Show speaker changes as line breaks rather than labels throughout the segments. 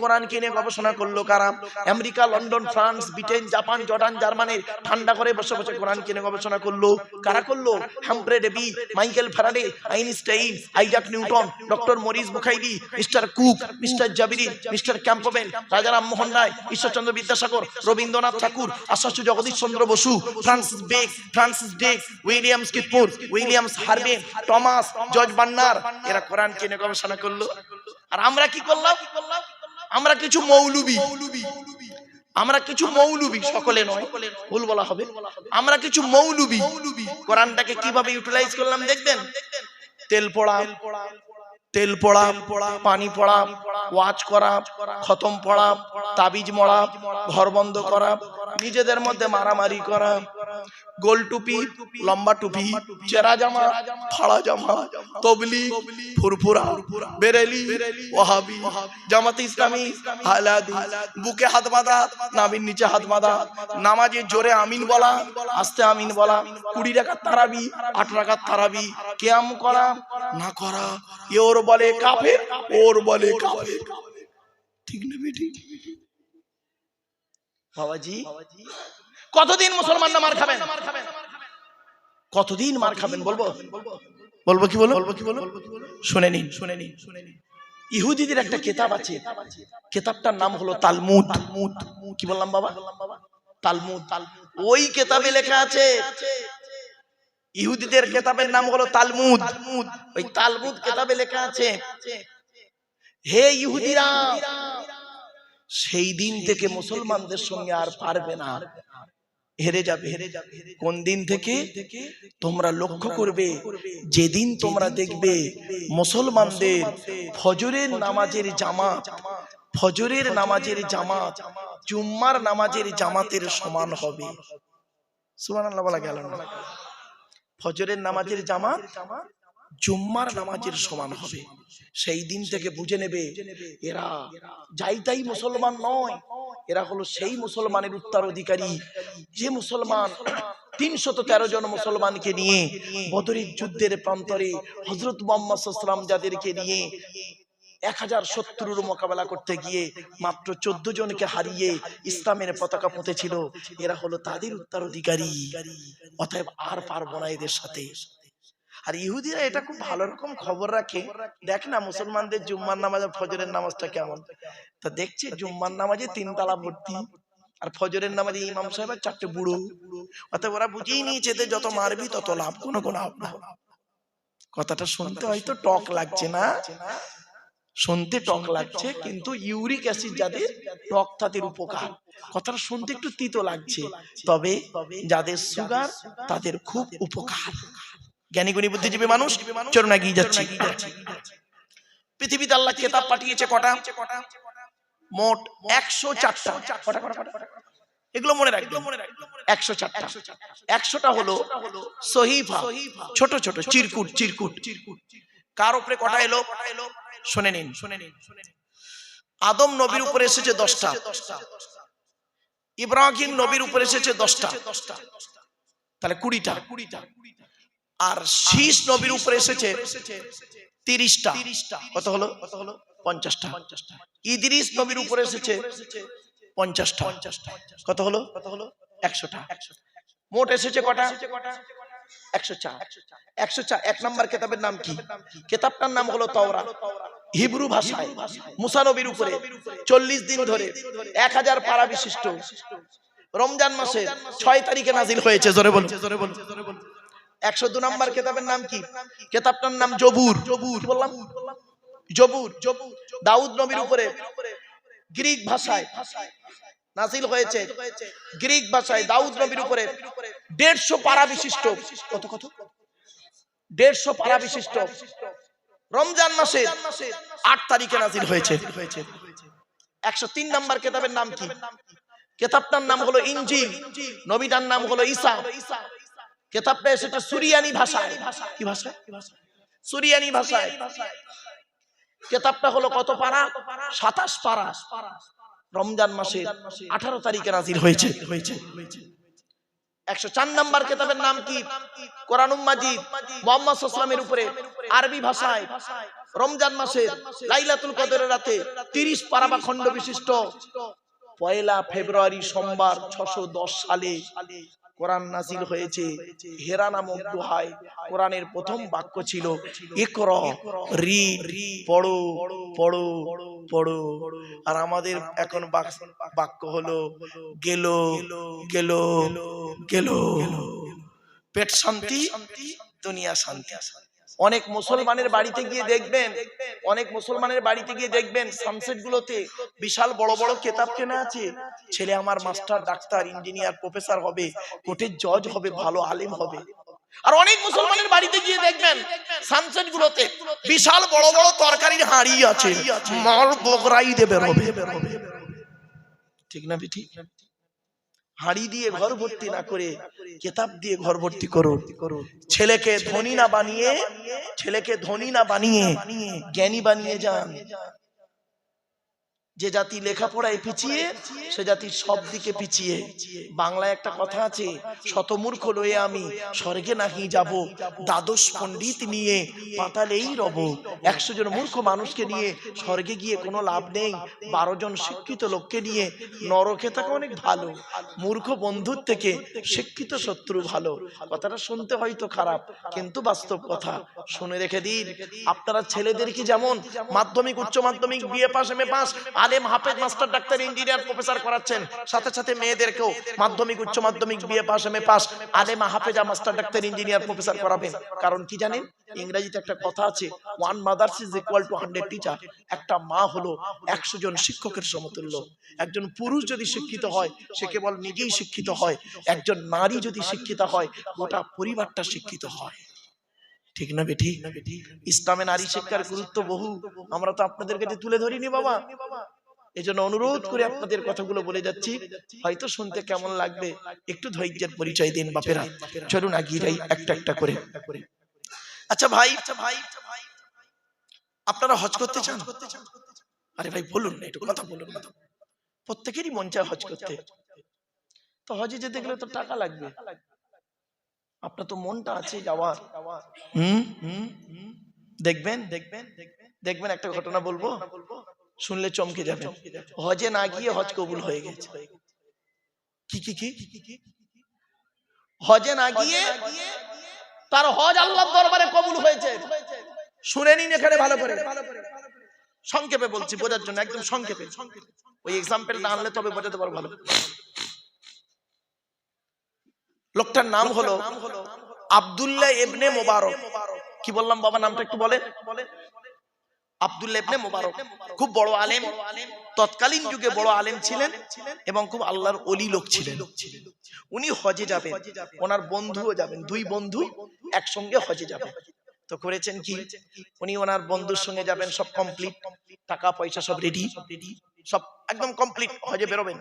কোরআনকে নিয়ে গবেষণা করলো কারা? America, London, France, Britain, Japan, Jordan, Germany ঠান্ডা করে বসে বসে কোরআনকে নিয়ে গবেষণা করলো। কারা করলো? Humphry Davy, Michael Faraday, Einstein, Isaac Newton, doctor Maurice বুখাইরি, মিস্টার কুক, মিস্টার জাবিরি, mister Campbell, Raja Rammohan Roy, Ishwarchandra Vidyasagar, Rabindranath Tagore, Acharya Jagadish Chandra Bose, Francis Drake, William স্কিফোর্ড, William Harvey, Thomas, George Bernard, এরা কোরআনকে নিয়ে গবেষণা করলো। আর আমরা কি করলাম? আমরা কিছু মৌলবি, সকলে নয়, ভুল বলা হবে, আমরা কিছু মৌলবি কোরআনটাকে কিভাবে ইউটিলাইজ করলাম দেখবেন। তেল পড়া, পানি পড়া, ওয়াজ করা, খতম পড়া, তাবিজ মরা, ঘর বন্ধ করা, নিজেদের মধ্যে মারামারি করা, গোল টুপি, লম্বা টুপি, চেরা জামা, ফাড়া জামা, তবলিগ, ফুরফুরা, বেরেলি, ওয়াহাবি, জামাতে ইসলামী, আহলাদি, বুকে হাত বাঁধা, নাভির নিচে হাত বাঁধা, নামাজে জোরে আমিন বলা, আস্তে আমিন বলা, 20 রাকাত তারাবি, 8 রাকাত তারাবি, কিয়াম করা না করা, ওর বলে কাফের, ওর বলে কাফের। ঠিক না বেটি? বাবাজি, কতদিন মুসলমানরা মার খাবেন? কতদিন মার খাবেন? বলবো কি বলো? শুনে নিন। ইহুদিদের একটা কিতাব আছে, কিতাবটার নাম হলো তালমুদ। কি বললাম বাবা? তালমুদ। ওই কিতাবে লেখা আছে, ইহুদিদের কিতাবের নাম হলো তালমুদ। ওই তালমুদ কিতাবে লেখা আছে, হে ইহুদিরা, সেই দিন থেকে মুসলমানদের সঙ্গে আর পারবে না, হেরে যাবে। কোন দিন থেকে? তোমরা লক্ষ্য করবে, যেদিন তোমরা দেখবে মুসলমানদের ফজরের নামাজের জামাত জুম্মার নামাজের জামাতের সমান হবে। সুবহানাল্লাহ বলা গেল না? ফজরের নামাজের জামাত জুম্মার নামাজের সমান হবে। সেই দিন থেকে বুঝে নেবে এরা যাই তাই মুসলমান নয়, এরা হলো সেই মুসলমানের উত্তরাধিকারী যে মুসলমান 313 জন মুসলমানকে নিয়ে বদরের যুদ্ধের প্রান্তরে হযরত মুহাম্মদ সাল্লাল্লাহু আলাইহি ওয়াসাল্লাম যাদেরকে নিয়ে 1000 শত্রুর মোকাবেলা করতে গিয়ে মাত্র 14 জনকে হারিয়ে ইসলামের পতাকা পুঁতেছিল, এরা হলো তাদের উত্তরাধিকারী। অতএব আর পারবো না এদের সাথে। আর ইহুদিরা এটা খুব ভালো রকম খবর রাখে, দেখ না মুসলমানদের জুম্মার নামাজ আর ফজরের নামাজটা কেমন। তা দেখছে জুম্মার নামাজে 3 তালা ভর্তি, আর ফজরের নামাজে ইমাম সাহেব আর 4টে বুড়ো। অতএব ওরা বুঝেই নিয়েছে যে যত মারবি তত লাভ, কোনো লাভ না। কথাটা শুনতে হয়তো টক লাগছে না, শুনতে টক লাগছে, কিন্তু ইউরিক অ্যাসিড যাদের টক তাদের উপকার। কথাটা শুনতে একটু তিতো লাগছে, তবে যাদের সুগার তাদের খুব উপকার। জ্ঞানী গুণী বুদ্ধিজীবী মানুষ চলুন এগিয়ে যাচ্ছি। পৃথিবীতে আল্লাহ কিতাব পাঠিয়েছে কটা? মোট 104টা। এগুলো মনে রাখবেন, 104টা। 100টা হলো সহিফা, ছোট ছোট চিরকুট। কার উপরে কটা এলো? শুনে নিন। আদম নবীর উপরে এসেছে 10টা, ইব্রাহিম নবীর উপরে এসেছে 10টা, তাহলে 20টা। আর শীষ নবীর উপরে এসেছে 30টা, কত হলো? 50টা। ইদ্রিস নবীর উপরে এসেছে 50টা, কত হলো? 100টা। মোট এসেছে কটা? 104। 104। 1 নম্বর কিতাবের নাম কি? কিতাবটার নাম হলো তাওরাত। হিব্রু ভাষায় মুসা নবীর উপরে 40 দিন ধরে 1000 পারা বিশিষ্ট রমজান মাসের 6 তারিখে নাজিল হয়েছে। জোরে বলুন। 102 নম্বর কিতাবের নাম কি? কিতাবটার নাম জবুর। বললাম জবুর। দাউদ নবীর উপরে গ্রিক ভাষায় নাজিল হয়েছে, গ্রিক ভাষায় দাউদ নবীর উপরে 150 পারা বিশিষ্ট, কত 150 পারা বিশিষ্ট রমজান মাসের 8 তারিখে নাজিল হয়েছে। 103 নম্বর কিতাবের নাম কি? কিতাবটার নাম হলো ইনজিল, নবীটার নাম হলো ঈসা। কিতাবটা এসেছে সুরিয়ানি ভাষায়। কি ভাষায়? সুরিয়ানি ভাষায়। কিতাবটা হলো কত পারা? 27 পারা। রমজান মাসের 18 তারিখে নাজিল হয়েছে। 104 নাম্বার কিতাবের নাম কি? কোরআনুল মাজিদ। মুহাম্মদ সাল্লাল্লাহু আলাইহি ওয়াসাল্লামের উপরে আরবি ভাষায় রমজান মাসের লাইলাতুল কদরের রাতে 30 পারা বা খণ্ড বিশিষ্ট 1 ফেব্রুয়ারি সোমবার 610 সালে কোরআন নাযিল হয়েছে। হেরা নামক দোহায় কোরআনের প্রথম বাক্য ছিল ইকরা, রিড, পড়ো পড়ো পড়ো। আর আমাদের এখন বাক্য হলো গেল গেল গেল। পেট শান্তি, দুনিয়া শান্তি। অনেক মুসলমানের বাড়িতে গিয়ে দেখবেন সানসেট গুলোতে বিশাল বড় বড় কেতাব কেনা আছে। ছেলে আমার মাস্টার, ডাক্তার, ইঞ্জিনিয়ার, প্রফেসর হবে, কোর্টের জজ হবে, ভালো আলেম হবে। আর অনেক মুসলমানের বাড়িতে গিয়ে দেখবেন সানসেট গুলোতে বিশাল বড় বড় তরকারির হাঁড়ি আছে, মাল বকরাই দেবে হবে। ঠিক না ঠিক? হাঁড়ি দিয়ে ঘর ভর্তি না করে কিতাব দিয়ে ঘর ভর্তি করুন। ছেলেকে ধনী না বানিয়ে জ্ঞানী বানিয়ে যান। যে জাতি লেখাপড়ায় পিছিয়ে সে জাতি সব দিকে পিছিয়ে। বাংলায় একটা কথা আছে, শতমূর্খ লয়ে আমি স্বর্গে নাহি যাব, দ্বাদশ পণ্ডিত নিয়ে পাতালেই রব। 100 জন মূর্খ মানুষকে নিয়ে স্বর্গে গিয়ে কোনো লাভ নেই, 12 জন শিক্ষিত লোককে নিয়ে নরকে থাকা অনেক ভালো। মূর্খ বন্ধুর থেকে শিক্ষিত শত্রু ভালো। কথাটা শুনতে হয়তো খারাপ, কিন্তু বাস্তব কথা। শুনে রেখে দিন, আপনারা ছেলেদেরকে যেমন মাধ্যমিক, উচ্চ মাধ্যমিক, বিএ পাস, এমএ পাস, আলেম, হাফেজ, মাস্টার, ডাক্তার, ইঞ্জিনিয়ার, প্রফেসর করাচ্ছেন, সাথে সাথে মেয়েদেরকেও মাধ্যমিক, উচ্চ মাধ্যমিক, বিএ পাস, এমএ পাস, আলেম, হাফেজ, মাস্টার, ডাক্তার, ইঞ্জিনিয়ার, প্রফেসর করাবেন। কারণ কি জানেন? ইংরেজিতে একটা কথা আছে, 1 mother's is equal to 100 teacher. একটা মা হলো 100 জন শিক্ষকের সমতুল্য। একজন পুরুষ যদি শিক্ষিত হয় সে কেবল নিজেই শিক্ষিত হয়, একজন নারী যদি শিক্ষিত হয় গোটা পরিবারটা শিক্ষিত হয়। ঠিক না বেঠি? ইসলামে নারী শিক্ষার গুরুত্ব বহু, আমরা তো আপনাদের কাছে তুলে ধরিনি বাবা। এজন্য অনুরোধ করে আপনাদের কথাগুলো বলে যাচ্ছি, হয়তো শুনতে কেমন লাগবে, একটু ধৈর্যের পরিচয় দিন বাপেরা। চলুন এগিয়ে যাই একটা একটা করে। আচ্ছা ভাই, আপনারা হজ করতে চান? আরে ভাই বলুন না, একটু কথা বলুন না। প্রত্যেকেরই মন চায় হজ করতে। তো হজে যেতে গেলে তো টাকা লাগবে, আপনার তো মনটা আছে যাওয়ার। দেখবেন একটা ঘটনা বলবো, শুনলে চমকে যাবেন। হজে না গিয়ে হজ কবুল হয়ে গেছে। কি হজে না গিয়ে তার হজ আল্লাহর দরবারে কবুল হয়েছে। শুনে নিন এখানে ভালো করে, সংক্ষেপে বলছি বোঝার জন্য, একদম সংক্ষেপে। ওই এক্সাম্পলটা আনলে তবে বোঝাতে পারবো ভালো। লোকটার নাম হলো আব্দুল্লাহ ইবনে মুবারক। কি বললাম বাবা? নামটা একটু বলেন। আব্দুল্লাহ ইবনে মুবারক খুব বড় আলেম, তৎকালীন যুগে বড় আলেম ছিলেন এবং খুব আল্লাহর ওলি লোক ছিলেন। উনি হজে যাবেন, ওনার বন্ধুও যাবেন, 2 বন্ধু একসঙ্গে হজে যাবেন। তো করেছেন কি, উনি ওনার বন্ধুর সঙ্গে যাবেন, সব কমপ্লিট, টাকা পয়সা সব রেডি, সব একদম কমপ্লিট, হজে বেরোবেন।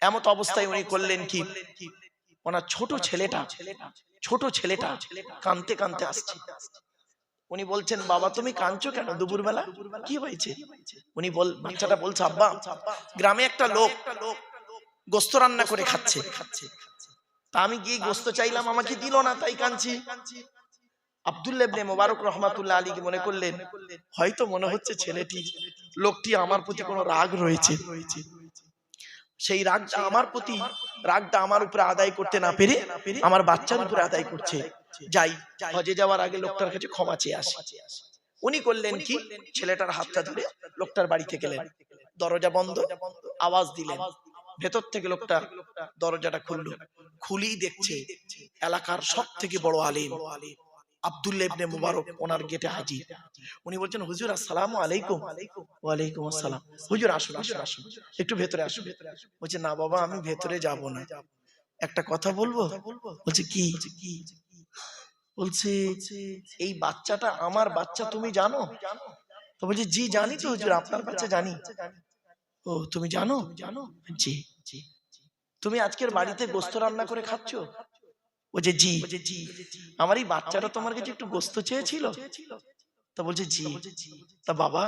এমত অবস্থায় উনি করলেন কি, ওনার ছোট ছেলেটা কাঁদতে কাঁদতে আসছে। উনি বলছেন, বাবা তুমি কাঁদছো কেন দুপুরবেলা, কি হয়েছে? বাচ্চাটা বলছে, আব্বা গ্রামে একটা লোক গোস্ত রান্না করে খাচ্ছে, তা আমি গিয়ে গোস্ত চাইলাম, আমাকে দিল না, তাই কাঁদছি। আব্দুল্লাহ ইবনে মুবারক রাহমাতুল্লাহ আলাইহি মনে করলেন, হয়তো মনে হচ্ছে লোকটি আমার প্রতি কোনো রাগ রয়েছে। সেই রাগটা আমার উপরে আদায় করতে না পেরে আমার বাচ্চার উপরে আদায় করছে। যাই, হজে যাওয়ার আগে লোকটার কাছে ক্ষমা চেয়ে আসি। উনি করলেন কি, ছেলেটার হাতটা ধরে লোকটার বাড়িতে গেলেন। দরজা বন্ধ, আওয়াজ দিলেন, ভেতর থেকে লোকটা দরজাটা খুললো। খুলেই দেখছে এলাকার সবথেকে বড় আলেম আব্দুল্লাহ ইবনে মুবারক ওনার গেটে হাজির। উনি বলছেন, হুজুর আসসালামু আলাইকুম। ওয়ালাইকুম আসসালাম। হুজুর আসুন একটু ভেতরে আসুন। বলছে, না বাবা আমি ভেতরে যাব না, একটা কথা বলবো। বলছে কি? বলছে, এই বাচ্চাটা আমার বাচ্চা, তুমি জানো? তো বলছে, জি জানি তো হুজুর, আপনার বাচ্চা জানি। ও তুমি জানো? জি। তুমি আজকের বাড়িতে গোস্ত রান্না করে খাচ্ছো? বলছে, জি। আমার এই বাচ্চাটা তোমার কাছে একটু গোস্ত চেয়েছিল। তা বলছে, জি। তা বাবা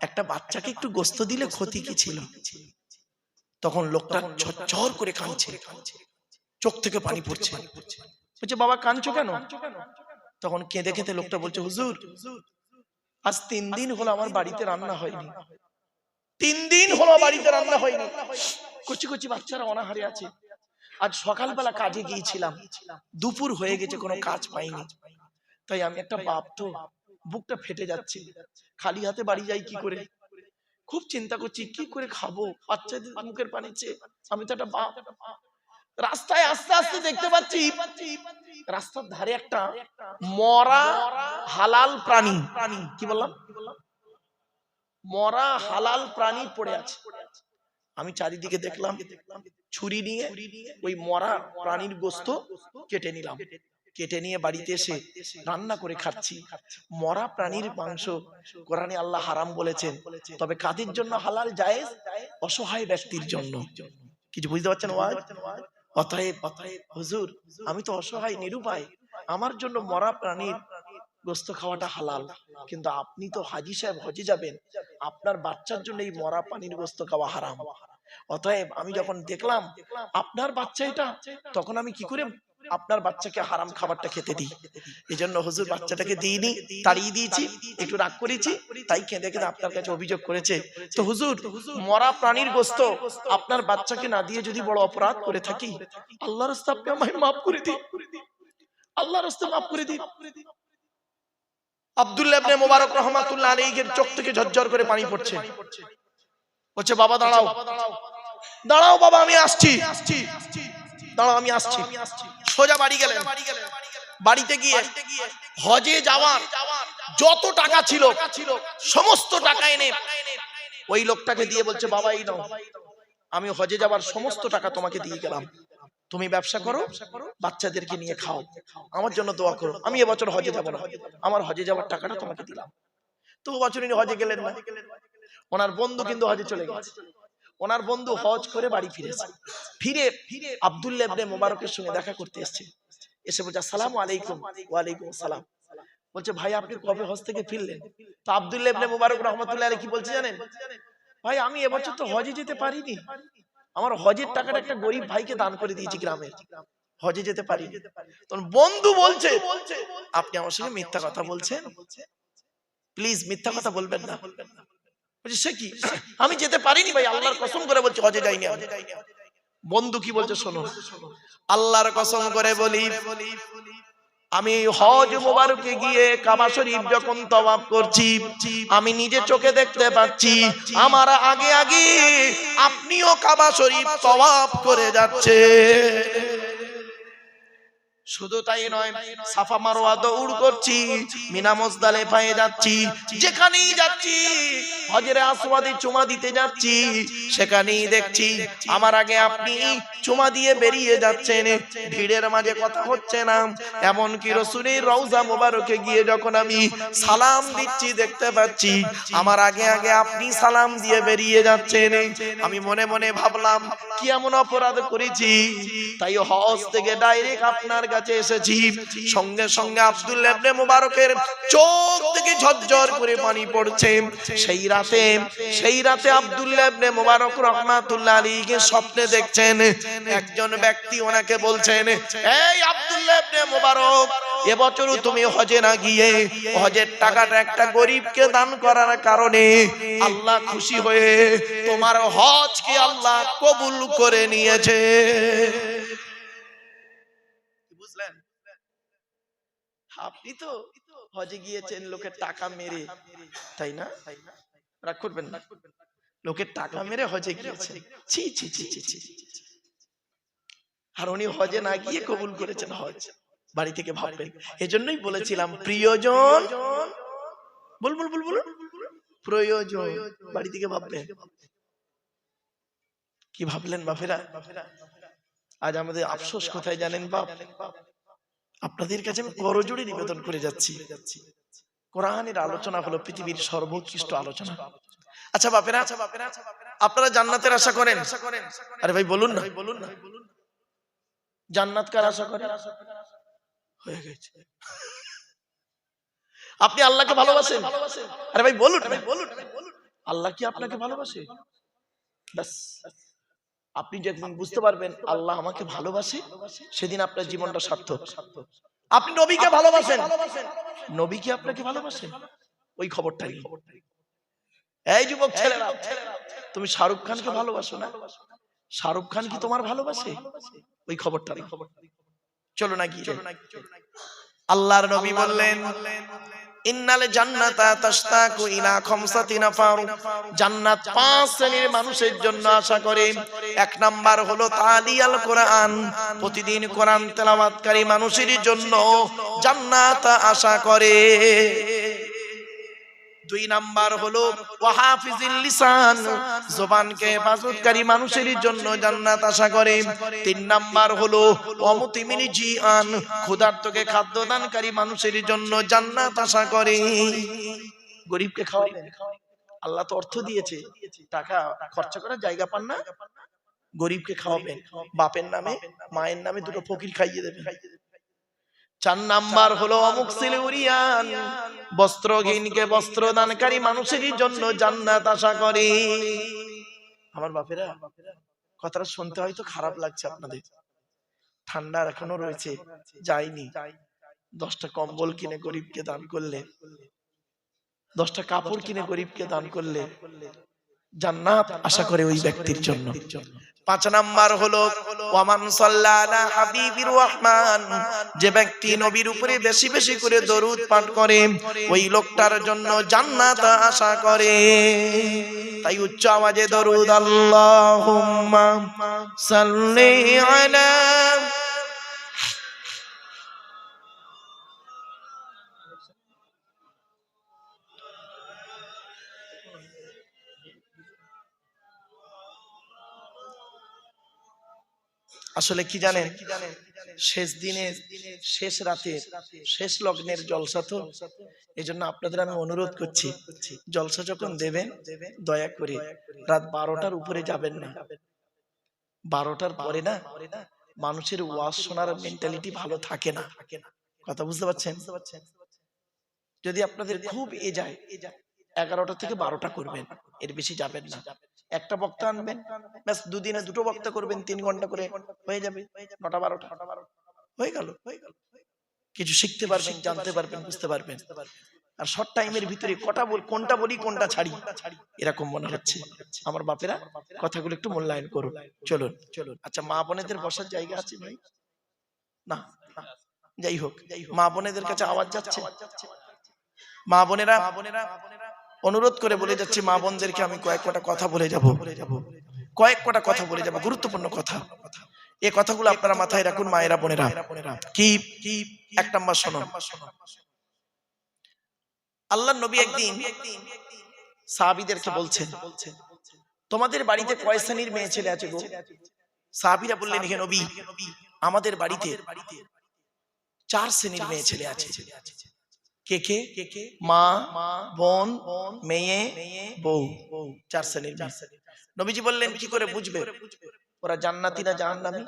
একটা বাচ্চাকে একটু গোস্ত দিলে ক্ষতি কি ছিল? তখন লোকটা ঝরঝর করে কাঁদছে। চোখ থেকে পানি পড়ছে। বলছে বাবা কাঁদছো কেন? তখন কেঁদে কেঁদে লোকটা বলছে হুজুর আজ 3 দিন হলো আমার বাড়িতে রান্না হয়নি, 3 দিন হলো বাড়িতে রান্না হয়নি, কচি কচি বাচ্চারা অনাহারে আছে। আজ সকালবেলা কাজে গিয়েছিলাম, দুপুর হয়ে গেছে কোনো কাজ পাইনি, তাই আমি একটা বাপ তো বুকটা ফেটে যাচ্ছে, খালি হাতে বাড়ি যাই কি করে, খুব চিন্তা করছি কি করে খাবো, বাচ্চাদের মুখের পানি চেয়ে, আমি তো একটা বাপ। রাস্তায় আস্তে আস্তে দেখতে পাচ্ছি রাস্তার ধারে একটা মরা হালাল প্রাণী, কি বললাম, মরা হালাল প্রাণী পড়ে আছে। আমি চারিদিকে দেখলাম, ছুরি নিয়ে ওই মরা প্রাণীর গোশত কেটে নিলাম, কেটে নিয়ে বাড়িতে এসে রান্না করে খাচ্ছি। মরা প্রাণীর মাংস কোরআনে আল্লাহ হারাম বলেছেন, তবে কাদের জন্য হালাল জায়েজ? অসহায় ব্যক্তির জন্য। কিছু বুঝতে পারছেন? অতএব হুজুর আমি তো অসহায় নিরুপায়, আমার জন্য মরা প্রাণীর গোশত খাওয়াটা হালাল, কিন্তু আপনি তো হাজী সাহেব হজে যাবেন, আপনার বাচ্চার জন্য এই মরা প্রাণীর গোশত খাওয়া হারাম। অতএব আমি যখন দেখলাম আপনার বাচ্চা এটা, তখন আমি কি করে আপনার বাচ্চাকে হারাম খাবারটা খেতে দিই? এই জন্য হুজুর বাচ্চাটাকে দিইনি, তাড়িয়ে দিয়েছি, একটু রাগ করেছি, তাই কেঁদে কেঁদে আপনার কাছে অভিযোগ করেছে। তো হুজুর মরা প্রাণীর গোশত আপনার বাচ্চাকে না দিয়ে যদি বড় অপরাধ করে থাকি, আল্লাহর রাস্তে আপনি আমায় মাফ করে দিন, আল্লাহর রাস্তে মাফ করে দিন। আব্দুল্লাহ ইবনে মুবারক রাহমাতুল্লাহ আলাইহির চোখ থেকে ঝরঝর করে পানি পড়ছে। বলছে বাবা দাঁড়াও, দাঁড়াও বাবা আমি আসছি, দাঁড়াও আমি আসছি। সোজা বাড়ি গেলেন, বাড়িতে গিয়ে হজে যাওয়ার যত টাকা ছিল সমস্ত টাকা এনে ওই লোকটাকে দিয়ে বলছে বাবা এই নাও, আমি হজে যাওয়ার সমস্ত টাকা তোমাকে দিয়ে গেলাম, তুমি ব্যবসা করো, বাচ্চাদেরকে নিয়ে খাও, আমার জন্য দোয়া করো, আমি এবছর হজে যাব না, আমার হজে যাওয়ার টাকাটা তোমাকে দিলাম। তো বছর ইনি হজে গেলেন না। ওনার বন্ধু কিন্তু হজে চলে গেছে, ওনার বন্ধু হজ করে বাড়ি ফিরেছে, ফিরে আব্দুল্লাহ ইবনে মুবারকের সঙ্গে দেখা করতে এসেছে, এসে বলছে আসসালামু আলাইকুম। ওয়া আলাইকুম আসসালাম। বলছে ভাই আপনি কবে হজ থেকে ফিরলেন? তো আব্দুল্লাহ ইবনে মুবারক রাহমাতুল্লাহ আলাইহি কি বলছে জানেন? ভাই আমি এবছর তো হজে যেতে পারিনি, আমার হজের টাকাটা একটা গরিব ভাইকে দান করে দিয়েছি গ্রামে, হজে যেতে পারি। তখন বন্ধু বলছে আপনি আমার সঙ্গে মিথ্যা কথা বলছেন, প্লিজ মিথ্যা কথা বলবেন না। বলছে সে কি, আমি যেতে পারিনি ভাই, আল্লাহর কসম করে বলছি হজে যাইনি। বন্ধু কি বলছে শোনো, আল্লাহর কসম করে বলি আমি হজ মোবারকে গিয়ে কাবা শরীফ যখন তওয়াফ করছি, আমি নিজে চোখে দেখতে পাচ্ছি আমার আগে আগে আপনিও কাবা শরীফ তওয়াফ করে যাচ্ছে। শুধু তাই নয়, সাফা মারওয়া দৌড় করছি, মিনা মুজদালিফায় যাচ্ছি, যেখানেই যাচ্ছি হজরে আসওয়াদে চুমা দিতে যাচ্ছি, সেখানেই দেখছি আমার আগে আপনি চুমা দিয়ে বেরিয়ে যাচ্ছেন, ভিড়ের মাঝে কথা হচ্ছে না। এমন কি রাসূলের রওজা মোবারকে গিয়ে যখন আমি সালাম দিচ্ছি দেখতে পাচ্ছি আমার আগে আগে আপনি সালাম দিয়ে বেরিয়ে যাচ্ছেন। আমি মনে মনে ভাবলাম কি এমন অপরাধ করেছি, তাই হজ থেকে ডাইরেক্ট আপনার কাছে এসেছি। সঙ্গে সঙ্গে আব্দুল্লাহ ইবনে মুবারকের চোখ থেকে ঝরঝর করে পানি পড়ছে। সেই রাতে আব্দুল্লাহ ইবনে মুবারক রাহমাতুল্লাহ আলাইহি স্বপ্নে দেখছেন একজন ব্যক্তি ওনাকে বলছেন, এই আব্দুল্লাহ ইবনে মুবারক এবছরও তুমি হজে না গিয়ে হজের টাকাটা একটা গরিবকে দান করার কারণে আল্লাহ খুশি হয়ে তোমার হজকে আল্লাহ কবুল করে নিয়েছে। বুঝলেন? আপনি তো হজে গিয়েছেন লোকের টাকা মেরে, তাই না? রাগ করবেন না, লোকের টাকা মেরে হজে গিয়েছেন, ছি ছি ছি ছি ছি। আর উনি হজে না গিয়ে কবুল করেছেন হজ। বাড়ি থেকে ভাববেন। এজন্যই বলেছিলাম প্রিয়জন, বল বল বল বল, প্রয়োজন, বাড়ি থেকে ভাববেন। কি ভাবলেন বাপেরা? আজ আমাদের আফসোস কোথায় জানেন বাপ? আপনাদের কাছে আমি করজোড়ে নিবেদন করে যাচ্ছি, কোরআনের আলোচনা হলো পৃথিবীর সর্বোৎকৃষ্ট আলোচনা। আচ্ছা বাপেরা, আপনারা জান্নাতের আশা করেন? আরে ভাই বলুন না, জান্নাত কার আশা করেন? হয়ে গেছে। আপনি আল্লাহকে ভালোবাসেন? আরে ভাই বলুন, আল্লাহ কি আপনাকে ভালোবাসে? ব্যাস, আপনি যেদিন বুঝতে পারবেন আল্লাহ আমাকে ভালোবাসে, সেদিন আপনার জীবনটা সার্থক। আপনি নবীকে ভালোবাসেন, নবী কি আপনাকে ভালোবাসেন? ওই খবরটা নেই। এই যুবক ছেলেরা, তুমি শাহরুখ খানকে ভালোবাসো না? শাহরুখ খান কি তোমার ভালোবাসে? ওই খবরটা নেই। চলো না গিয়ে আল্লাহর নবী বললেন, ইন্নাল জান্নাতা তাশতাকু ইলা খামসাতি নাফার, জান্নাত 5 শ্রেণীর মানুষের জন্য আশা করে। 1 নাম্বার হলো তালিয়াল কোরআন, প্রতিদিন কোরআন তেলাওয়াতকারী মানুষের জন্য জান্নাত আশা করে। 2 নাম্বার হলো ওয়াহাফিজিল লিসান, জবানকে হেফাজতকারী মানুষের জন্য জান্নাত আশা করে। 3 নাম্বার হলো ওয়ামুতিমিনি জিআন, ক্ষুধার্তকে খাদ্য দানকারী মানুষের জন্য জান্নাত আশা করে। গরিবকে খাওয়াবেন, আল্লাহ তো অর্থ দিয়েছে, টাকা খরচা করার জায়গা পান না, গরিবকে খাওয়াবেন, বাপের নামে মায়ের নামে 2টো ফকির খাইয়ে দেবেন। 4 নাম্বার হলো মুকসিল উরিয়ান, বস্ত্রহীনকে বস্ত্র দানকারী মানুষের জন্য জান্নাত আশা করে। আমার বাপেরা, কথাটা শুনতে হয়তো খারাপ লাগছে আপনাদের, ঠান্ডা এখনো রয়েছে, যায়নি। 10টা কম্বল কিনে গরিবকে দান করলে, 10টা কাপড় কিনে গরিবকে দান করলে জান্নাত আশা করে ওই ব্যক্তির জন্য। 5 নাম্বার হলো ওয়ামান সাল্লাল্লাহু আলা হাবিবির রহমান, যে ব্যক্তি নবীর উপরে বেশি বেশি করে দরুদ পাঠ করে ওই লোকটার জন্য জান্নাত আশা করে। তাই উচ্চ আওয়াজে দরুদ আল্লাহুম্মা সাল্লি আলা। আসলে কি জানেন, শেষ দিনে, শেষ রাতে, শেষ লগ্নের জলসা তো, এই জন্য আপনাদের আমি অনুরোধ করছি, জলসা যখন দেবেন দয়া করে রাত 12টার উপরে যাবেন না। 12টার পরে না মানুষের ওয়াজ শোনার মেন্টালিটি ভালো থাকে না। কথা বুঝতে পারছেন? যদি আপনাদের খুব যায় 11টা থেকে 12টা করবেন, এর বেশি যাবেন না। একটা বক্তা আনবেন, ব্যাস 2 দিনে 2টো বক্তা করবেন, 3 ঘন্টা করে হয়ে যাবে। 9টা 12টা হয়ে গেল। কিছু শিখতে পারবেন, জানতে পারবেন, বুঝতে পারবেন। আর শর্ট টাইমের ভিতরে কোনটা বলি কোনটা ছাড়ি এরকম মনে হচ্ছে। আমার বাপেরা, কথাগুলো একটু মূল্যায়ন করুন। চলুন। আচ্ছা, মা বোনেদের বসার জায়গা আছে ভাই? না, যাই হোক, মা বোনেদের কাছে আওয়াজ যাচ্ছে। মা বোনেরা, অনুরোধ করে বলে যাচ্ছি, মা বোনদেরকে আমি কয়েকটা কথা বলে যাব, গুরুত্বপূর্ণ কথা। এই কথাগুলো আপনারা মাথায় রাখুন মায়েরা, বোনেরা। কি 1 নাম্বার শোনো। আল্লাহর নবী একদিন সাহাবীদেরকে বলছেন, তোমাদের বাড়িতে কয় শ্রেণীর মেয়ে ছেলে আছে গো? সাহাবীরা বললেন, হে নবী, আমাদের বাড়িতে 4 শ্রেণীর মেয়ে ছেলে আছে। কে কে? মা, বোন, মেয়ে, বউ, 4 শ্রেণীর। নবীজি বললেন, কি করে বুঝবে ওরা জান্নাতি না জাহান্নামী?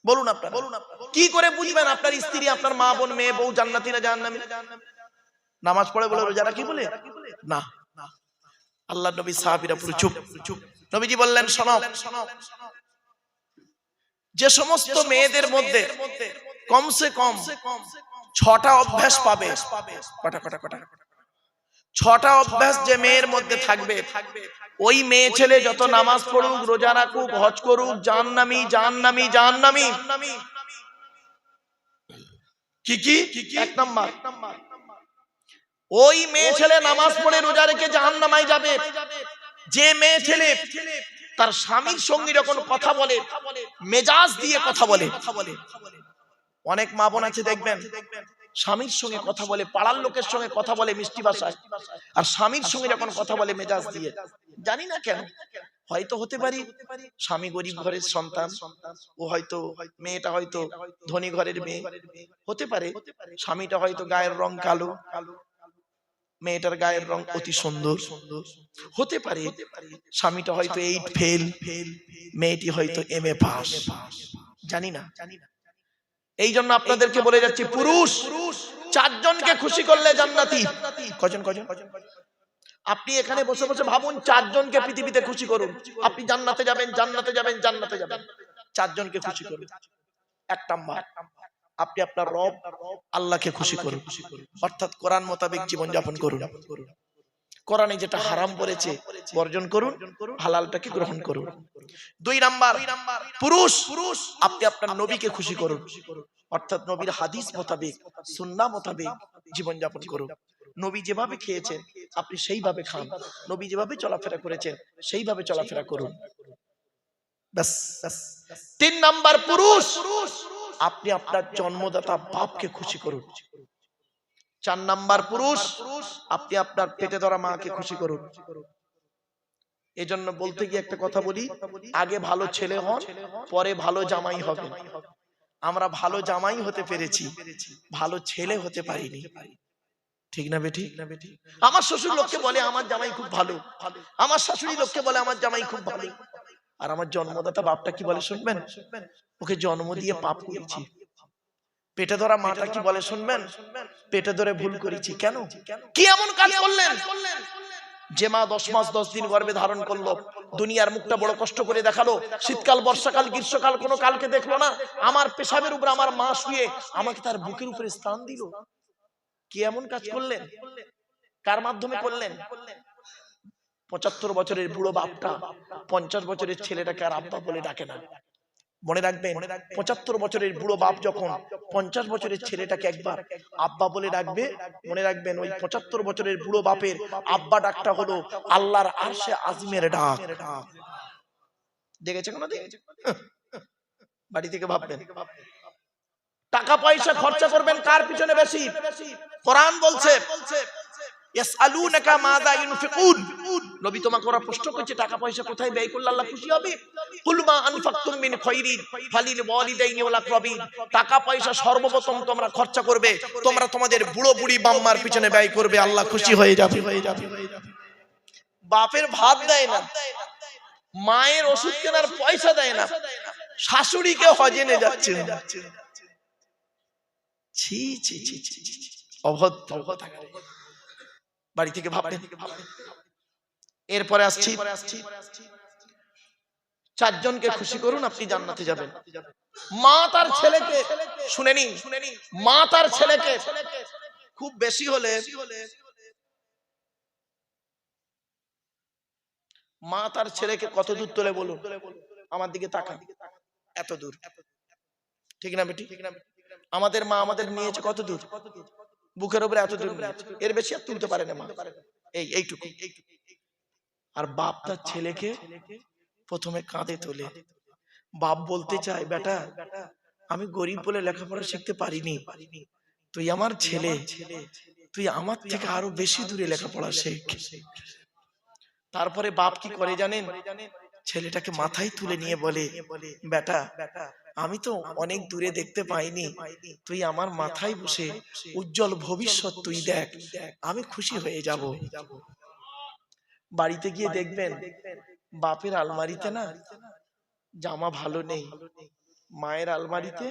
বলুন আপনারা, কি করে বুঝবেন আপনার স্ত্রী, আপনার মা, বোন, মেয়ে, বউ জান্নাতি না জাহান্নামী? নামাজ পড়ে বলে, রোজা রাখি বলে? না। আল্লাহর নবী, সাহাবীরা পুরো চুপ। নবীজি বললেন, শোনো, যে সমস্ত মেয়েদের মধ্যে কমসে কম 6টা অভ্যাস পাবে, কটা 6টা অভ্যাস যে মেয়ের মধ্যে থাকবে, ওই মেয়ে ছেলে যত নামাজ পড়ুক, রোজা রাখুক, হজ করুক, জাহান্নামী। কি 1 নাম্বার, ওই মেয়ে ছেলে নামাজ পড়ে রোজা রেখে জাহান্নামায় যাবে যে মেয়ে ছেলে তার স্বামীর সঙ্গে যখন কথা বলে মেজাজ দিয়ে কথা বলে। অনেক মা বোন আছে দেখবেন, স্বামীর সঙ্গে কথা বলে, পাড়ার লোকের সঙ্গে কথা বলে মিষ্টি ভাষায়, আর স্বামীর সঙ্গে যখন কথা বলে মেজাজ দিয়ে। জানি না কেন, হয়তো হতে পারি স্বামী গরিব ঘরের সন্তান, ও হয়তো, মেয়েটা হয়তো ধনী ঘরের মেয়ে হতে পারে, স্বামীটা হয়তো গায়ের রং কালো, মেয়েটার গায়ের রং অতি সুন্দর হতে পারে, স্বামীটা হয়তো 8 ফেল, মেয়েটি হয়তো MA পাস, জানি না। এই জন্য আপনাদেরকে বলে যাচ্ছি, পুরুষ 4 জনকে খুশি করলে জান্নাতি। কজন? আপনি এখানে বসে বসে ভাবুন চারজনকে পৃথিবীতে খুশি করুন, আপনি জান্নাতে যাবেন, জান্নাতে যাবেন, জান্নাতে যাবেন। চারজনকে খুশি করুন। এক নাম্বার, আপনি আপনার রব আল্লাহকে খুশি করুন, অর্থাৎ কোরআন মোতাবেক জীবন যাপন করুন। কোরআনে যেটা হারাম করেছে বর্জন করুন, হালালটাকে গ্রহণ করুন। দুই নাম্বার, পুরুষ আপনি আপনার নবীকে খুশি করুন, অর্থাৎ নবীর হাদিস মোতাবেক, সুন্নাহ মোতাবেক জীবন যাপন করুন। নবী যেভাবে খেয়েছেন আপনি সেইভাবে খান, নবী যেভাবে চলাফেরা করেছেন সেইভাবে চলাফেরা করুন। ব্যাস। তিন নাম্বার, পুরুষ আপনি আপনার জন্মদাতা বাপকে খুশি করুন। চার নাম্বার, পুরুষ আপনি আপনার পেটে ধরা মাকে খুশি করুন। এজন্য বলতে গিয়ে একটা কথা বলি, আগে ভালো ছেলে হন, পরে ভালো জামাই হবেন। আমরা ভালো জামাই হতে পেরেছি, ভালো ছেলে হতে পারিনি। ঠিক না বেটি? আমার শ্বশুর লোককে বলে আমার জামাই খুব ভালো, আমার শাশুড়ি লোককে বলে আমার জামাই খুব ভালো, আর আমার জন্মদাতা বাপটা কি বলে শুনবেন? ওকে জন্ম দিয়ে পাপ করেছি। পেটে ধরা মাটা কি বলে শুনবেন? পেটে ধরে ভুল করেছি। কেন? কি এমন কাজ করলেন যে মা 10 মাস 10 দিন গর্ভে ধারণ করলো, দুনিয়ার মুখটা বড় কষ্ট করে দেখালো, শীতকাল, বর্ষাকাল, গ্রীষ্মকাল কোনো কালকে দেখলো না, আমার পেশাবের উপর আমার মা শুয়ে আমাকে তার বুকের উপরে স্থান দিল। কি এমন কাজ করলেন? কার মাধ্যমে করলেন? 75 বছরের বুড়ো বাপটা 50 বছরের ছেলেটাকে আর আব্বা বলে ডাকে না। মনে রাখবেন, 75 বছরের বুড়ো বাপ যখন 50 বছরের ছেলেটাকে একবার আব্বা বলে ডাকবে, মনে রাখবেন ওই 75 বছরের বুড়ো বাপের আব্বা ডাকটা হলো আল্লাহর আরশে আজিমের ডাক। দেখেছেন না? বাড়ি থেকে ভাববেন। টাকা পয়সা খরচা করবেন কার পিছনে বেশি? কোরআন বলছে ইয়াসআলুনাকা মাযা ইউনফিকুন, নবী তোমাকে ওরা প্রশ্ন করছে টাকা পয়সা কোথায় ব্যয় করলে আল্লাহ খুশি হবে। কুল মা আনফাকতুম মিন খায়রিন ফালিল ওয়ালিদাইনি ওয়াল আকরাবিন, টাকা পয়সা সর্বপ্রথম তোমরা খরচা করবে, তোমরা তোমাদের বুড়ো বুড়ি বাম্মার পিছনে ব্যয় করবে, আল্লাহ খুশি হয়ে যাবে। বাপের ভাত দেয় না, মায়ের ওষুধ কেনার পয়সা দেয় না, শাশুড়িকে হজে নিয়ে যাচ্ছে। ছি ছি ছি ছি, অভদ্র কথা। বাড়ি থেকে ভাববেন। এরপরে আসছি, চারজনকে খুশি করুন, আপনি জান্নাতে যাবেন। মা তার ছেলেকে, শুনে নিন, মা তার ছেলেকে খুব বেশি হলে, মা তার ছেলেকে কত দূর তোলে বলুন? আমার দিকে তাকান, এত দূর। ঠিক না বেটি? আমাদের মা আমাদের নিয়েছে কত দূর? বুকের উপরে এত দূর, এর বেশি আর তুলতে পারে না মা, এইটুকু। আর বাপ তার ছেলেকে প্রথমে কাঁধে তোলে। বাপ বলতে চায়, বেটা আমি গরিব বলে লেখাপড়া শিখতে পারিনি, তুই আমার ছেলে, তুই আমার থেকে আরো বেশি দূরে লেখাপড়া শেখ। তারপরে বাপ কি করে জানেন? ছেলেটাকে মাথায় তুলে নিয়ে বলে, বেটা আমি তো অনেক দূরে দেখতে পাইনি, তুই আমার মাথায় বসে উজ্জ্বল ভবিষ্যৎ তুই দেখ, আমি খুশি হয়ে যাব। বাড়িতে গিয়ে দেখবেন বাপের আলমারিতে না জামা ভালো নেই, মায়ের আলমারিতে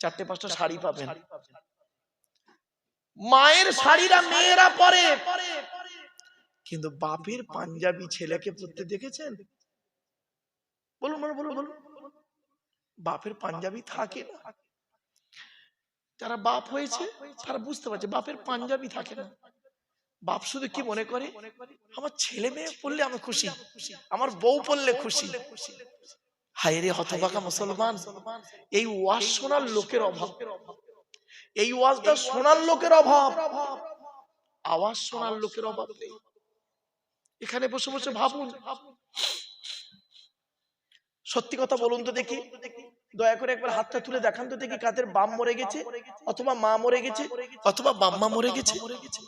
4-5টা শাড়ি পাবেন। মায়ের শাড়িরা মেয়েরা পরে, কিন্তু বাপের পাঞ্জাবি ছেলেকে পরতে দেখেছেন? বলুন বলুন বলুন বলুন। বাপের পাঞ্জাবি থাকে না। যারা বাপ হয়েছে তারা বুঝতে পারছে বাপের পাঞ্জাবি থাকে না। বাপ শুধু কি মনে করে, আমার ছেলে মেয়ে পড়লে আমি খুশি, আমার বউ পড়লে খুশি। হায় রে হতভাগা মুসলমান, এই ওয়াজ শোনার লোকের অভাব, এই ওয়াজটা শোনার লোকের অভাব, আওয়াজ শোনার লোকের অভাব নেই। এখানে বসে বসে ভাবুন, সত্যি কথা বলুন তো দেখি, দয়া করে একবার হাতটা তুলে দেখান তো দেখি, কাদের বাপ মরে গেছে, অথবা মা মরে গেছে, অথবা বাম্মা মরে গেছে?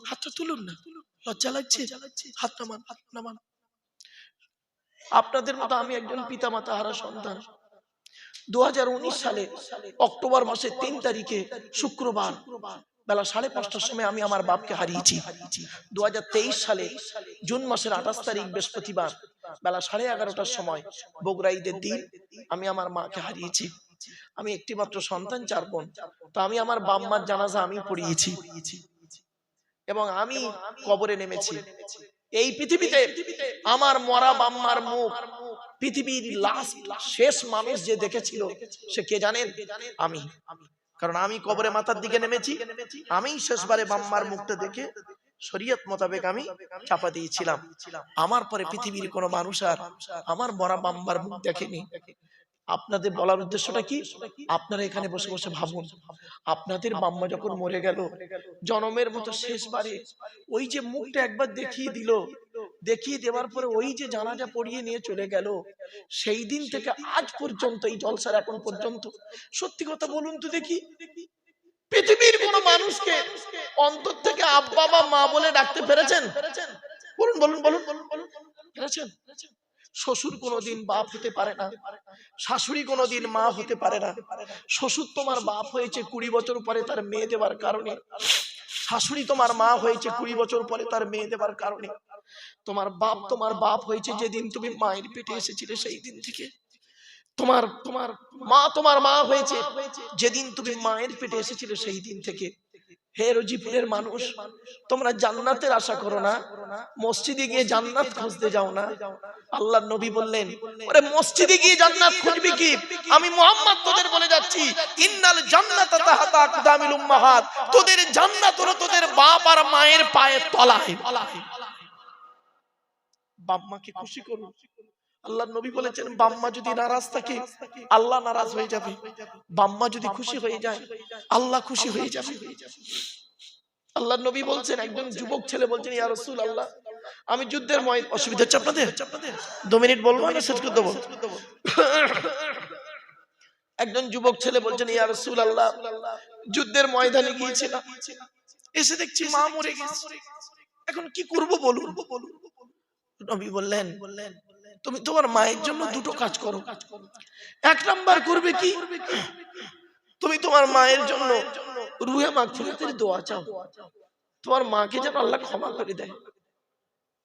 হাতটা তুলুন না, লজ্জা লাগছে? হাত নামান, হাত নামান। আপনাদের মতো আমি একজন পিতামাতা হারা সন্তান। 2019 সালে অক্টোবর মাসের 3 তারিখে শুক্রবার বেলা 5:30টার সময় আমি আমার বাপকে হারিয়েছি। 2023 সালে জুন মাসের 28 তারিখ বৃহস্পতিবার বেলা 11:30টার সময় বগুড়া ঈদের দিন আমি আমার মাকে হারিয়েছি। আমি একটি মাত্র সন্তান, 4 বোন। তো আমি আমার বাম্মার জানাজা আমি পড়িয়েছি এবং আমি কবরে নেমেছি। এই পৃথিবীতে আমার মরা বাম্মার মুখ পৃথিবীর লাস্ট শেষ মানুষ যে দেখেছিল সে কে জানেন? আমি। কারণ আমি কবরে মাথার দিকে নেমেছি, আমি শেষবারে বাম্মার মুখটা দেখে শরীয়ত মোতাবেক আমি চাপা দিয়েছিলাম। আমার পরে পৃথিবীর কোনো মানুষ আর আমার মরা বাম্মার মুখ দেখেনি। আপনাদের বলার উদ্দেশ্যটা কি? আপনারা এখানে বসে বসে ভাবুন, আপনাদের বাম্মা যখন মরে গেল জনমের মতো শেষবারে ওই যে মুখটা একবার দেখিয়ে দিল, দেখিয়ে দেওয়ার পরে ওই যে জানাজা পড়িয়ে নিয়ে চলে গেল, সেই দিন থেকে আজ পর্যন্ত এই জলসার এখন পর্যন্ত সত্যি কথা বলুন তো দেখি, পৃথিবীর কোন মানুষকে অন্তর থেকে আব্বা বা মা বলে ডাকতে পেরেছেন? বলুন বলুন বলুন বলুন, পেরেছেন? শ্বশুর কোনোদিন বাপ হতে পারে না, শাশুড়ি কোনোদিন মা হতে পারে না। শ্বশুর তোমার বাপ হয়েছে 20 বছর পরে তার মেয়ে দেওয়ার কারণে, শাশুড়ি তোমার মা হয়েছে 20 বছর পরে তার মেয়ে দেওয়ার কারণে। তোমার বাপ হয়েছে যেদিন তুমি মায়ের পেটে এসেছিলে সেই দিন থেকে। তোমার মা হয়েছে যেদিন তুমি মায়ের পেটে এসেছিলে সেই দিন থেকে। হে রজিপুরের মানুষ, তোমরা জান্নাতের আশা করো না, মসজিদে গিয়ে জান্নাত খুঁজতে যাও না। আল্লাহর নবী বললেন, ওরে মসজিদে গিয়ে জান্নাত খুঁজবি কি? আমি মুহাম্মদ তোদের বলে যাচ্ছি, ইন্নাল জান্নাতা তাহতা আকদামিল উম্মাহাত, তোদের জান্নাত হলো তোদের বাপ আর মায়ের পায়ের তলায়। বাম্মাকে খুশি করুন। আল্লাহর নবী বলেছেন, বাম্মা যদি নারাজ থাকে আল্লাহ নারাজ হয়ে যাবে, বাম্মা যদি খুশি হয়ে যায় আল্লাহ খুশি হয়ে যাবে। আল্লাহর নবী বলছেন, একজন যুবক ছেলে বলছেন, ইয়া রাসূলুল্লাহ আমি যুদ্ধের ময়দানে, অসুবিধা হচ্ছে আপনাদের? 2 মিনিট বলবো না শেষ করে দেবো। একজন যুবক ছেলে বলছেন, ইয়া রাসূলুল্লাহ যুদ্ধের ময়দানে গিয়েছিলাম, এসে দেখছি মা মরে গেছে, এখন কি করব বলুন। নবী বললেন, তুমি তোমার মায়ের জন্য দুটো কাজ করো। 1 নাম্বার করবে কি, তুমি তোমার মায়ের জন্য রুহে মাগফিরাতের দোয়া চাও, তোমার মাকে যেন আল্লাহ ক্ষমা করে দেয়।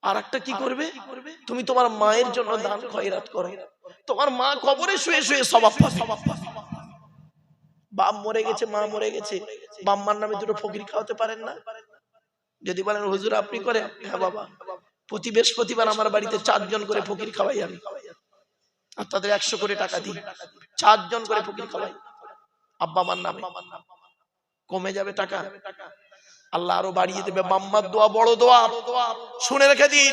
আর একটা কি করবে, তুমি তোমার মায়ের জন্য দান খয়রাত করো, তোমার মা কবরে শুয়ে শুয়ে সওয়াব পাবে। বাপ মরে গেছে, মা মরে গেছে, বাম্মার নামে দুটো ফকির খাওয়াতে পারেন না? যদি বলেন হুজুর আপনি করেন, হ্যাঁ বাবা, প্রতি বৃহস্পতিবার আমার বাড়িতে 4 জন করে ফকির খাওয়াই আমি, আর তাদের 100 করে টাকা দিই, 4 জন করে ফকির খাওয়াই আব্বা মার নামে। কমে যাবে টাকা, আল্লাহ আরো বাড়িয়ে দেবে। বাম্মার দোয়া বড় দোয়া, শুনে রেখে দিন।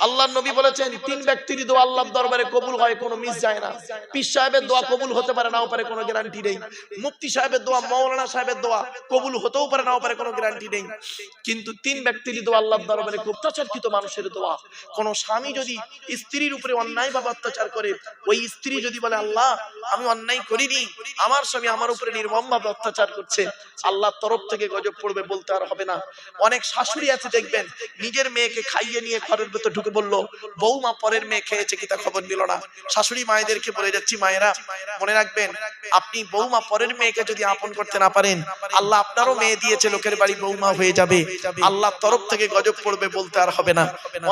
আল্লাহর নবী বলেছেন 3 ব্যক্তির দোয়া আল্লাহর দরবারে কবুল হয়, কোনো মিস যায় না। পীর সাহেবের দোয়া কবুল হতে পারে নাও পারে, কোনো গ্যারান্টি নেই। মুফতি সাহেবের দোয়া, মাওলানা সাহেবের দোয়া কবুল হতেও পারে নাও পারে, কোনো গ্যারান্টি নেই। কিন্তু 3 ব্যক্তির দোয়া আল্লাহর দরবারে, অত্যাচারকৃত মানুষের দোয়া। কোন স্বামী যদি স্ত্রীর উপরে অন্যায়ভাবে অত্যাচার করে, ওই স্ত্রী যদি বলে আল্লাহ আমি অন্যায় করিনি, আমার স্বামী আমার উপরে নির্মমভাবে অত্যাচার করছে, আল্লাহর তরফ থেকে গজব পড়বে, বলতে আর হবে না। অনেক শাশুড়ি আছে দেখবেন, নিজের মেয়েকে খাইয়ে নিয়ে ঘরের ভেতর ঢুকে বলল, বৌমা পরের মেয়ে খেয়েছে কি তা খবর নিল না। শাশুড়ি মায়েদেরকে বলে যাচ্ছি, মায়েরা মনে রাখবেন, আপনি বৌমা পরের মেয়েকে যদি আপন করতে না পারেন, আল্লাহ আপনারও মেয়ে দিয়েছে, লোকের বাড়ি বৌমা হয়ে যাবে, আল্লাহর তরফ থেকে গজব পড়বে, বলতে আর হবে না।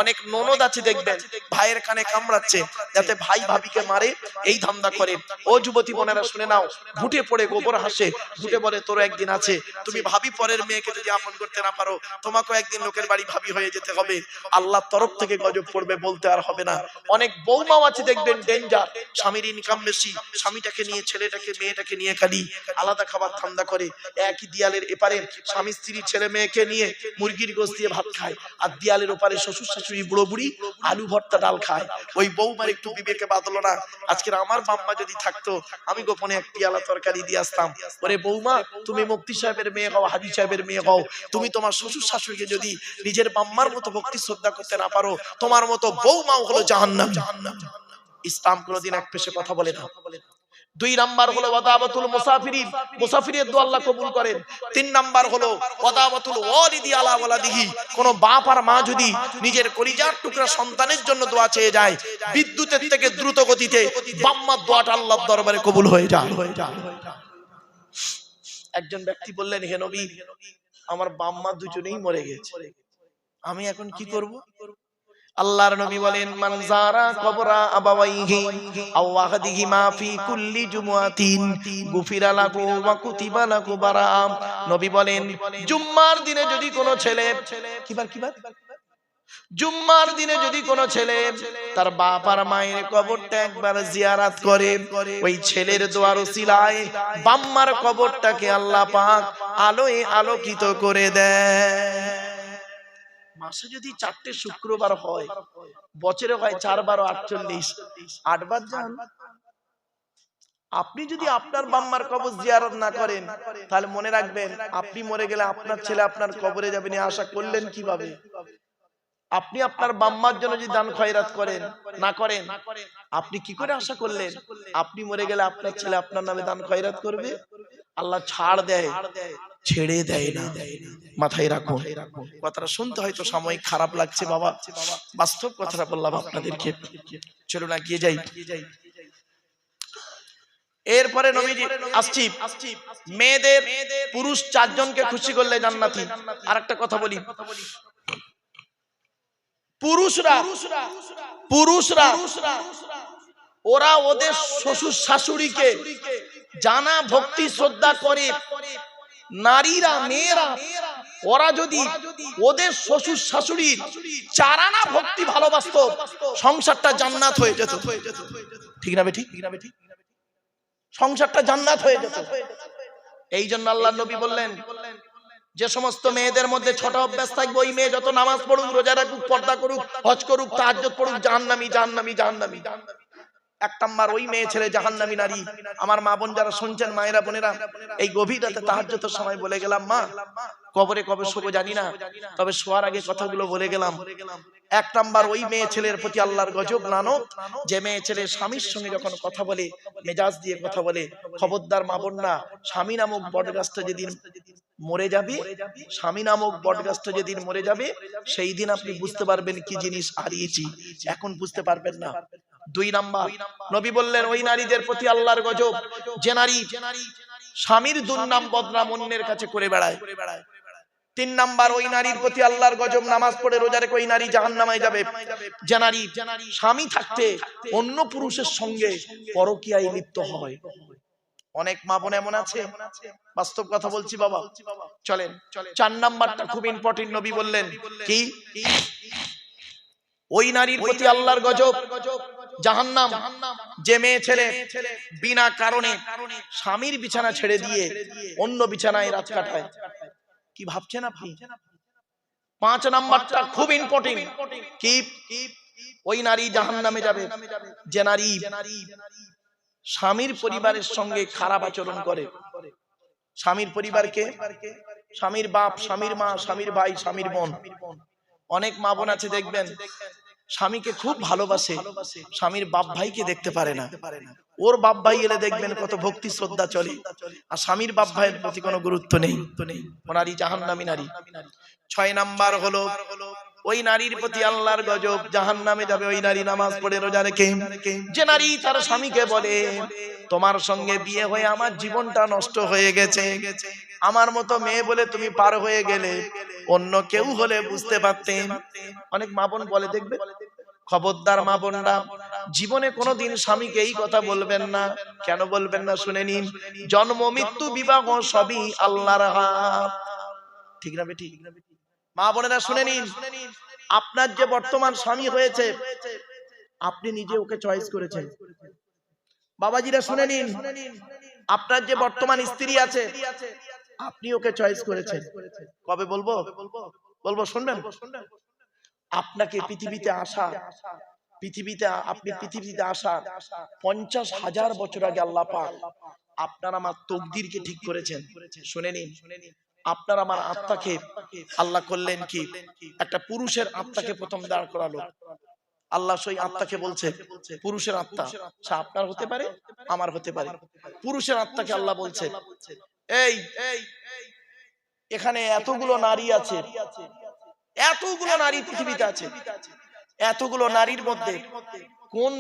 অনেক ননদ আছে দেখবেন, ভাইয়ের কানে কামড়াচ্ছে যাতে ভাই ভাবিকে মারে, এই ধান্দা করে। ও যুবতী বোনেরা শুনে নাও, ঘুটে পড়ে গোবর হাসে, ঘুটে বলে তোর একদিন আছে। তুমি ভাবি পরের মেয়েকে যদি আপন করতে না পারো, তোমাকে একদিন লোকের বাড়ি ভাবি হয়ে যেতে হবে, আল্লাহর তরফ থেকে গজব পড়বে, বলতে আর হবে না। অনেক বৌমাও আছে দেখবেন ডেঞ্জার, স্বামীর ইনকাম বেশি, স্বামীটাকে নিয়ে, ছেলেটাকে মেয়েটাকে নিয়ে খালি আলাদা খাবার ধান্দা করে। একই দিয়ালের এপারে স্বামী স্ত্রী ছেলে মেয়েকে নিয়ে মুরগির গোশত দিয়ে ভাত খায়, আর দিয়ালের ওপারে শ্বশুর শাশুড়ি বুড়ো বুড়ি আলু ভর্তা ডাল খায়। ওই বৌমার একটু বিবেকে বাঁধলো না, আজকের আমার বাম্মা যদি থাকতো আমি গোপনে এক পিয়ালা তরকারি দিয়ে আসতাম। ওরে বৌমা, তুমি মুফতি সাহেবের মেয়ে হও, হাজী সাহেবের মেয়ে হও, তুমি তোমার শ্বশুর শাশুড়িকে যদি নিজের বাম্মার মতো ভক্তি শ্রদ্ধা করতে না পারো, তোমার মতো বৌমাও হলো জাহান্নাম। ইসলাম কোনোদিন এক পেশে কথা বলে না। 2 নাম্বার হলো ওয়াদাবাতুল মুসাফিরিন, মুসাফিরের দোয়া আল্লাহ কবুল করেন। 3 নাম্বার হলো ওয়াদাবাতুল ওয়ালিদি আলা ওয়ালাদিহি, কোন বাপ আর মা যদি নিজের কলিজার টুকরা সন্তানের জন্য দোয়া চেয়ে যায়, বিদ্যুতের থেকে দ্রুত গতিতে বাম্মার দোয়াটা আল্লাহর দরবারে কবুল হয়ে যায়। একজন ব্যক্তি বললেন, হে নবী আমার বাম্মা দুজনেই মরে গেছে, আমি এখন কি করব? আল্লাহর নবী বলেন, মান যারা কবরা আবাওয়াইহি আও আহাদিহিমা ফি কুল্লি জুমআতিন গুফিরা লাহু ওয়া কুতিবা লাহু বারাআ। নবী বলেন, জুম্মার দিনে যদি কোনো ছেলে কিবার জুম্মার দিনে যদি কোনো ছেলে তার বাপ আর মায়ের কবরটা একবার জিয়ারাত করে, ওই ছেলের দোয়ার উসিলায় বাম্মার কবরটাকে আল্লাহ পাক আলোয় আলোকিত করে দেয়। মাসে যদি 4টে শুক্রবার হয়, বছরে হয় 4 বার 48, 8 বার যান। আপনি যদি আপনার বাম্মার কবর জিয়ারত না করেন, তাহলে মনে রাখবেন আপনি মরে গেলে আপনার ছেলে আপনার কবরে যাবেন, আশা করলেন কিভাবে? আপনি আপনার বাম্মার জন্য যদি দান খয়রাত করেন না করেন, আপনি কি করে আশা করলেন আপনি মরে গেলে আপনার ছেলে আপনার নামে দান খয়রাত করবে? আল্লাহ ছাড় দেয়, ছেড়ে দেয় না। মাথায় রাখো। কথাটা শুনতে হয়তো সাময়িক খারাপ লাগছে বাবা, বাস্তব কথাটা বললাম আপনাদেরকে। চলো না গিয়ে যাই। এরপরে নবীজি আসছি, মেয়েদের পুরুষ 4 জনকে খুশি করলে জান্নাতি। আরেকটা কথা বলি, পুরুষরা ওরা ওদের শ্বশুর শাশুড়িকে জানা ভক্তি শ্রদ্ধা করে, নারীরা মেয়েরা ওরা যদি ওদের শ্বশুর শাশুড়ির চারানা ভক্তি ভালোবাসতো, সংসারটা জান্নাত হয়ে যেত। ঠিক না বেঠিক? সংসারটা জান্নাত হয়ে যেত। এই জন্য আল্লাহর নবী বললেন, যে সমস্ত মেয়েদের মধ্যে 6টা অভ্যাস থাকবে, ওই মেয়ে যত নামাজ পড়ুক, রোজা রাখুক, পর্দা করুক, হজ করুক, তাহাজ্জুদ পড়ুক, জাহান্নামী জাহান্নামী জাহান্নামী। 1 নাম্বার ওই মেয়ে ছেলে জাহান্নামী নারী। আমার মা বোন যারা শুনছেন, মায়েরা বোনেরা, এই গভীর রাতে তাহাজ্জুদের সময় বলে গেলাম, মা কবরে কবে শোবো জানি না, তবে শোয়ার আগে কথাগুলো বলে গেলাম। 1 নাম্বার ওই মেয়ে ছেলের প্রতি আল্লাহর গজব লানত, যে মেয়ে ছেলে স্বামীর সঙ্গে যখন কথা বলে মেজাজ দিয়ে কথা বলে। খবরদার মা বোন না, স্বামী নামক বটগাছটা যেদিন মরে যাবে, স্বামী নামক বটগাছটা যেদিন মরে যাবে, সেই দিন আপনি বুঝতে পারবেন কি জিনিস হারিয়েছি, এখন বুঝতে পারবেন না। 2 নাম্বার নবী বললেন, ওই নারীদের প্রতি আল্লাহর গজব যে নারী স্বামীর দুর্নাম বদনাম অন্যের কাছে করে বেড়ায়। 3 নাম্বার ওই নারীর প্রতি আল্লাহর গজব, নামাজ পড়ে রোজা রেখে ওই নারী জাহান্নামে যাবে যে নারী স্বামী থাকতে অন্য পুরুষের সঙ্গে পরকীয়ায় লিপ্ত হয়। অনেক মা বোন এমন আছে, বাস্তব কথা বলছি বাবা। চলেন 4 নাম্বারটা খুব ইম্পর্টেন্ট। নবী বললেন কি, ওই নারীর প্রতি আল্লাহর গজব জাহান্নাম যে মেয়ে ছেলে বিনা কারণে স্বামীর বিছানা ছেড়ে দিয়ে অন্য বিছানায় রাত কাটায়। কি ভাবছেন আপনি? 5 নাম্বারটা খুব ইম্পর্টেন্ট কি, ওই নারী জাহান্নামে যাবে যে নারী স্বামীর পরিবারের সঙ্গে খারাপ আচরণ করে। স্বামীর পরিবারকে, স্বামীর বাপ, স্বামীর মা, স্বামীর ভাই, স্বামীর বোন। অনেক মা বোন আছে দেখবেন স্বামীকে খুব ভালোবাসে, স্বামীর বাপ ভাইকে দেখতে পারে না। ওর বাপ ভাই এলে দেখবেন কত ভক্তি শ্রদ্ধা চলে, আর স্বামীর বাপ ভাইয়ের প্রতি কোনো গুরুত্ব নেই। ও নারী জাহান্নামী নারী। 6 নাম্বার হলো ওই নারীর প্রতি আল্লাহর গজব, জাহান্নামে যাবে ওই নারী নামাজ পড়ে রোজা রেখে যে নারী তার স্বামীকে বলে, তোমার সঙ্গে বিয়ে হয়ে আমার জীবনটা নষ্ট হয়ে গেছে, আমার মতো মেয়ে বলে তুমি পার হয়ে গেলে, অন্য কেউ হলে বুঝতে পারতেন। অনেক মা বোন বলে দেখবে, খবরদার মা বোনরা, জীবনে কোনোদিন স্বামীকে এই কথা বলবেন না। কেন বলবেন না শুনে নিন, জন্ম মৃত্যু বিবাহ সবই আল্লাহর হাত। ঠিক না বেটি? মা বোনেরা শুনে নিন, আপনার যে বর্তমান স্বামী হয়েছে আপনি নিজে ওকে চয়েস করেছেন। বাবাজিরা শুনে নিন, আপনার যে বর্তমান স্ত্রী আছে আপনি ওকে চয়েস করেছেন। কবে বলবো? বলবো, শুনবেন? আপনাকে পৃথিবীতে আসা, আপনি পৃথিবীতে আসা 50,000 বছর আগে আল্লাহ পাক আপনার আমার তকদিরকে ঠিক করেছেন। শুনে নিন, আপনার আমার আত্মাকে আল্লাহ করলেন কি, একটা পুরুষের আত্মাকে প্রথম দাঁড় করালো। আল্লাহ সেই আত্মাকে বলছে, পুরুষের আত্মা সে আপনার হতে পারে, আমার হতে পারে। পুরুষের আত্মাকে আল্লাহ বলছে, এই এখানে এতগুলো নারী আছে, এতগুলো নারী পৃথিবীতে আছে, এতগুলো নারীর মধ্যে কোন